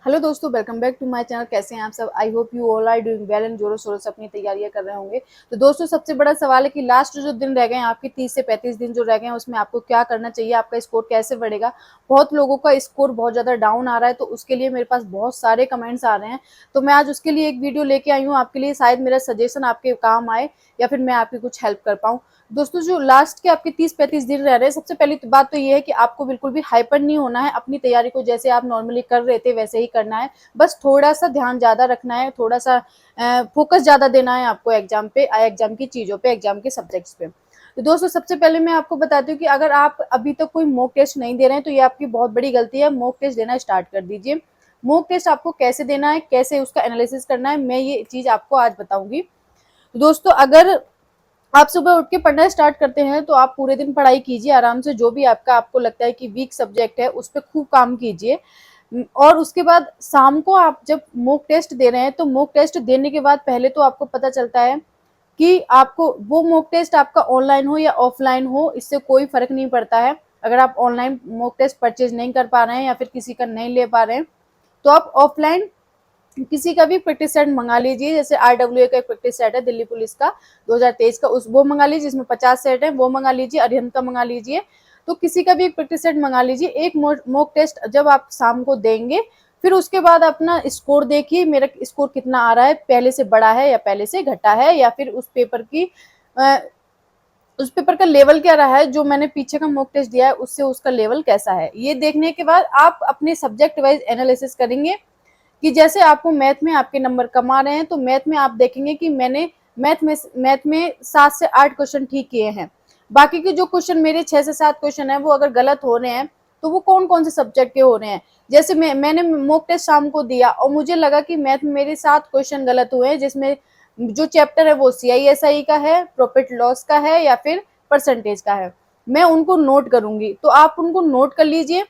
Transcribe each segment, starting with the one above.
Hello दोस्तों, welcome back to my channel. कैसे हैं आप सब? I hope you all are doing well and जोरों शोरों से अपनी तैयारियां कर रहे होंगे। तो दोस्तों, सबसे बड़ा सवाल है कि लास्ट जो दिन रह गए हैं आपके 30 से 35 दिन जो रह गए हैं उसमें आपको क्या करना चाहिए, आपका स्कोर कैसे बढ़ेगा। बहुत लोगों का स्कोर बहुत ज़्यादा डाउन आ रहा है, तो उसके लिए मेरे पास बहुत सारे कमेंट्स आ रहे हैं। तो मैं आज उसके लिए एक वीडियो लेके आई हूँ आपके लिए, शायद मेरा सजेशन आपके काम आए या फिर मैं आपकी कुछ हेल्प कर पाऊँ। दोस्तों, जो लास्ट के आपके 30-35 दिन रह रहे हैं, सबसे पहली बात तो ये है कि आपको बिल्कुल भी हाइपर नहीं होना है। अपनी तैयारी को जैसे आप नॉर्मली कर रहे थे वैसे ही करना है। बस थोड़ा सा ध्यान ज्यादा रखना है, थोड़ा सा फोकस ज्यादा देना है आपको एग्जाम पे, एग्जाम की चीजों पे, एग्जाम के सब्जेक्ट्स पे। तो दोस्तों, सबसे पहले मैं आपको बताती हूँ कि अगर आप अभी तक कोई मॉक टेस्ट नहीं दे रहे हैं तो ये आपकी बहुत बड़ी गलती है। मॉक टेस्ट देना स्टार्ट कर दीजिए। मॉक टेस्ट आपको कैसे देना है, कैसे उसका एनालिसिस करना है, मैं ये चीज आपको आज बताऊंगी। तो दोस्तों, अगर आप सुबह उठ के पढ़ना स्टार्ट करते हैं तो आप पूरे दिन पढ़ाई कीजिए आराम से। जो भी आपका आपको लगता है कि वीक सब्जेक्ट है उस पर खूब काम कीजिए। और उसके बाद शाम को आप जब मॉक टेस्ट दे रहे हैं तो मॉक टेस्ट देने के बाद पहले तो आपको पता चलता है कि आपको वो मॉक टेस्ट आपका ऑनलाइन हो या ऑफलाइन हो, इससे कोई फर्क नहीं पड़ता है। अगर आप ऑनलाइन मॉक टेस्ट परचेज नहीं कर पा रहे हैं या फिर किसी का नहीं ले पा रहे हैं तो आप ऑफलाइन किसी का भी प्रैक्टिस सेट मंगा लीजिए। जैसे RWA का एक प्रैक्टिस सेट है दिल्ली पुलिस का 2023 का, उस वो मंगा लीजिए जिसमें 50 सेट है, वो मंगा लीजिए। अरिहंत का मंगा लीजिए। तो किसी का भी एक प्रैक्टिस सेट मंगा लीजिए। एक मॉक टेस्ट जब आप शाम को देंगे फिर उसके बाद अपना स्कोर देखिए, मेरा स्कोर कितना आ रहा है, पहले से बढ़ा है या पहले से घटा है, या फिर उस पेपर का लेवल क्या रहा है, जो मैंने पीछे का मॉक टेस्ट दिया है उससे उसका लेवल कैसा है। ये देखने के बाद आप अपने सब्जेक्ट वाइज एनालिसिस करेंगे कि जैसे आपको मैथ में आपके नंबर कम आ रहे हैं तो मैथ में आप देखेंगे कि मैंने मैथ में 7 से 8 क्वेश्चन ठीक किए हैं। बाकी के जो क्वेश्चन मेरे 6 से 7 क्वेश्चन है वो अगर गलत हो रहे हैं तो वो कौन कौन से सब्जेक्ट के हो रहे हैं। जैसे मैंने मॉक टेस्ट शाम को दिया और मुझे लगा कि मैथ में मेरे 7 क्वेश्चन गलत हुए हैं, जिसमें जो चैप्टर है वो CISI का है, प्रॉफिट लॉस का है या फिर परसेंटेज का है। मैं उनको नोट करूंगी, तो आप उनको नोट कर लीजिए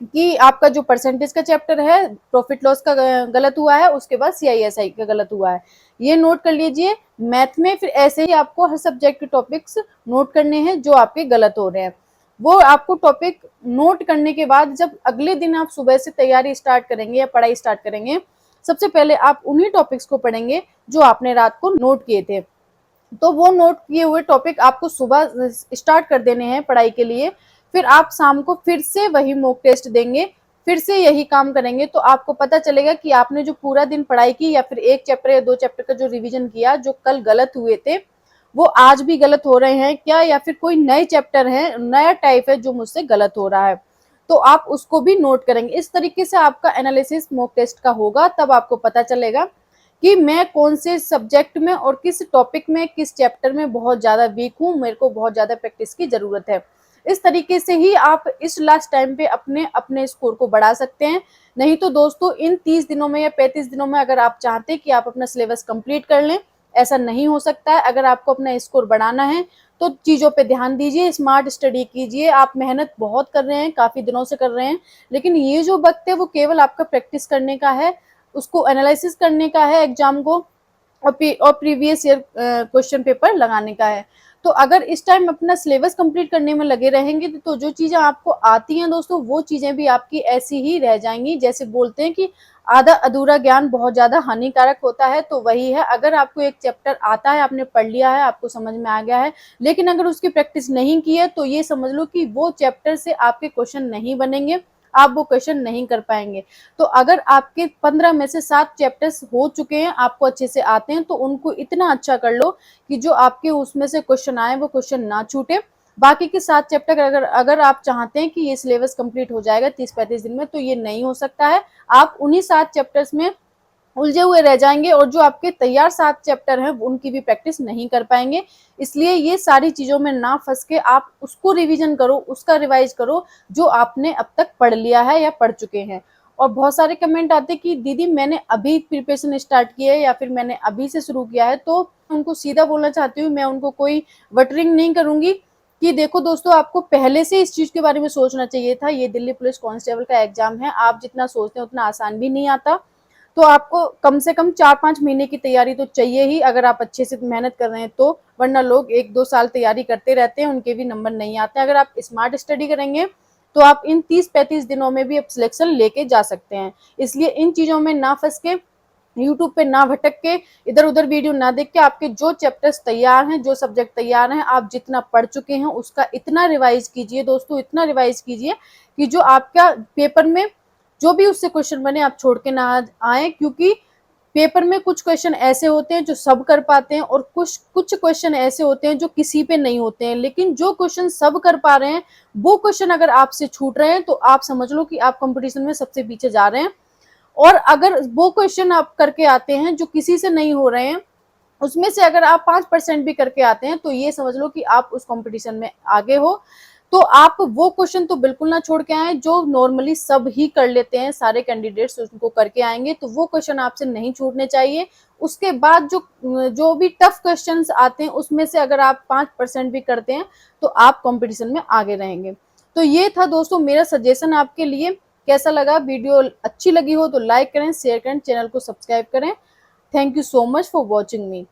कि आपका जो परसेंटेज का चैप्टर है प्रॉफिट लॉस का गलत हुआ है, उसके बाद CISI का गलत हुआ है। ये नोट कर लीजिए मैथ में। फिर ऐसे ही आपको हर सब्जेक्ट के टॉपिक्स नोट करने हैं जो आपके गलत हो रहे हैं। वो आपको टॉपिक नोट करने के बाद जब अगले दिन आप सुबह से तैयारी स्टार्ट करेंगे या पढ़ाई स्टार्ट करेंगे, सबसे पहले आप उन्हीं टॉपिक्स को पढ़ेंगे जो आपने रात को नोट किए थे। तो वो नोट किए हुए टॉपिक आपको सुबह स्टार्ट कर देने हैं पढ़ाई के लिए। फिर आप शाम को फिर से वही मॉक टेस्ट देंगे, फिर से यही काम करेंगे, तो आपको पता चलेगा कि आपने जो पूरा दिन पढ़ाई की या फिर एक चैप्टर या 2 चैप्टर का जो रिवीजन किया, जो कल गलत हुए थे वो आज भी गलत हो रहे हैं क्या, या फिर कोई नए चैप्टर है, नया टाइप है जो मुझसे गलत हो रहा है। तो आप उसको भी नोट करेंगे। इस तरीके से आपका एनालिसिस मॉक टेस्ट का होगा। तब आपको पता चलेगा कि मैं कौन से सब्जेक्ट में और किस टॉपिक में, किस चैप्टर में बहुत ज़्यादा वीक हूँ, मेरे को बहुत ज़्यादा प्रैक्टिस की ज़रूरत है। इस तरीके से ही आप इस लास्ट टाइम पे अपने अपने स्कोर को बढ़ा सकते हैं। नहीं तो दोस्तों, इन 30 दिनों में या 35 दिनों में अगर आप चाहते हैं कि आप अपना सिलेबस कंप्लीट कर लें, ऐसा नहीं हो सकता है। अगर आपको अपना स्कोर बढ़ाना है तो चीज़ों पे ध्यान दीजिए, स्मार्ट स्टडी कीजिए। आप मेहनत बहुत कर रहे हैं, काफ़ी दिनों से कर रहे हैं, लेकिन ये जो वक्त है वो केवल आपका प्रैक्टिस करने का है, उसको एनालिसिस करने का है एग्जाम को, और प्रीवियस ईयर क्वेश्चन पेपर लगाने का है। तो अगर इस टाइम अपना सिलेबस कंप्लीट करने में लगे रहेंगे तो जो चीज़ें आपको आती हैं दोस्तों वो चीज़ें भी आपकी ऐसी ही रह जाएंगी। जैसे बोलते हैं कि आधा अधूरा ज्ञान बहुत ज़्यादा हानिकारक होता है, तो वही है। अगर आपको एक चैप्टर आता है, आपने पढ़ लिया है, आपको समझ में आ गया है, लेकिन अगर उसकी प्रैक्टिस नहीं की है तो ये समझ लो कि वो चैप्टर से आपके क्वेश्चन नहीं बनेंगे, आप वो क्वेश्चन नहीं कर पाएंगे। तो अगर आपके 15 में से 7 चैप्टर्स हो चुके हैं, आपको अच्छे से आते हैं, तो उनको इतना अच्छा कर लो कि जो आपके उसमें से क्वेश्चन आए वो क्वेश्चन ना छूटे। बाकी के 7 चैप्टर अगर अगर आप चाहते हैं कि ये सिलेबस कंप्लीट हो जाएगा 30-35 दिन में, तो ये नहीं हो सकता है। आप उन्हीं 7 चैप्टर्स में उलझे हुए रह जाएंगे और जो आपके तैयार 7 चैप्टर हैं उनकी भी प्रैक्टिस नहीं कर पाएंगे। इसलिए ये सारी चीज़ों में ना फंस के आप उसको रिवीजन करो, उसका रिवाइज करो जो आपने अब तक पढ़ लिया है या पढ़ चुके हैं। और बहुत सारे कमेंट आते कि दीदी मैंने अभी प्रिपरेशन स्टार्ट की है या फिर मैंने अभी से शुरू किया है, तो उनको सीधा बोलना चाहती हूँ, मैं उनको कोई वटरिंग नहीं करूंगी कि देखो दोस्तों, आपको पहले से इस चीज़ के बारे में सोचना चाहिए था। ये दिल्ली पुलिस कांस्टेबल का एग्जाम है, आप जितना सोचते हैं उतना आसान भी नहीं आता। तो आपको कम से कम 4-5 महीने की तैयारी तो चाहिए ही, अगर आप अच्छे से मेहनत कर रहे हैं तो। वरना लोग 1-2 साल तैयारी करते रहते हैं, उनके भी नंबर नहीं आते। अगर आप स्मार्ट स्टडी करेंगे, तो आप इन 30-35 दिनों में भी आप सिलेक्शन लेके जा सकते हैं। इसलिए इन चीजों में ना फंस के, यूट्यूब पे ना भटक के, इधर उधर वीडियो ना देख के, आपके जो चैप्टर्स तैयार हैं, जो सब्जेक्ट तैयार हैं, आप जितना पढ़ चुके हैं उसका इतना रिवाइज कीजिए दोस्तों, इतना रिवाइज कीजिए कि जो आपका पेपर में जो भी उससे क्वेश्चन बने आप छोड़ के ना आए। क्योंकि पेपर में कुछ क्वेश्चन ऐसे होते हैं जो सब कर पाते हैं और कुछ क्वेश्चन ऐसे होते हैं जो किसी पे नहीं होते हैं। लेकिन जो क्वेश्चन सब कर पा रहे हैं वो क्वेश्चन अगर आपसे छूट रहे हैं तो आप समझ लो कि आप कंपटीशन में सबसे पीछे जा रहे हैं। और अगर वो क्वेश्चन आप करके आते हैं जो किसी से नहीं हो रहे हैं, उसमें से अगर आप 5% भी करके आते हैं तो ये समझ लो कि आप उस कंपटीशन में आगे हो। तो आप वो क्वेश्चन तो बिल्कुल ना छोड़ के आए जो नॉर्मली सब ही कर लेते हैं, सारे कैंडिडेट्स उनको करके आएंगे, तो वो क्वेश्चन आपसे नहीं छूटने चाहिए। उसके बाद जो भी टफ क्वेश्चंस आते हैं उसमें से अगर आप 5% भी करते हैं तो आप कंपटीशन में आगे रहेंगे। तो ये था दोस्तों मेरा सजेशन आपके लिए। कैसा लगा? वीडियो अच्छी लगी हो तो लाइक करें, शेयर करें, चैनल को सब्सक्राइब करें। Thank you so much for watching me.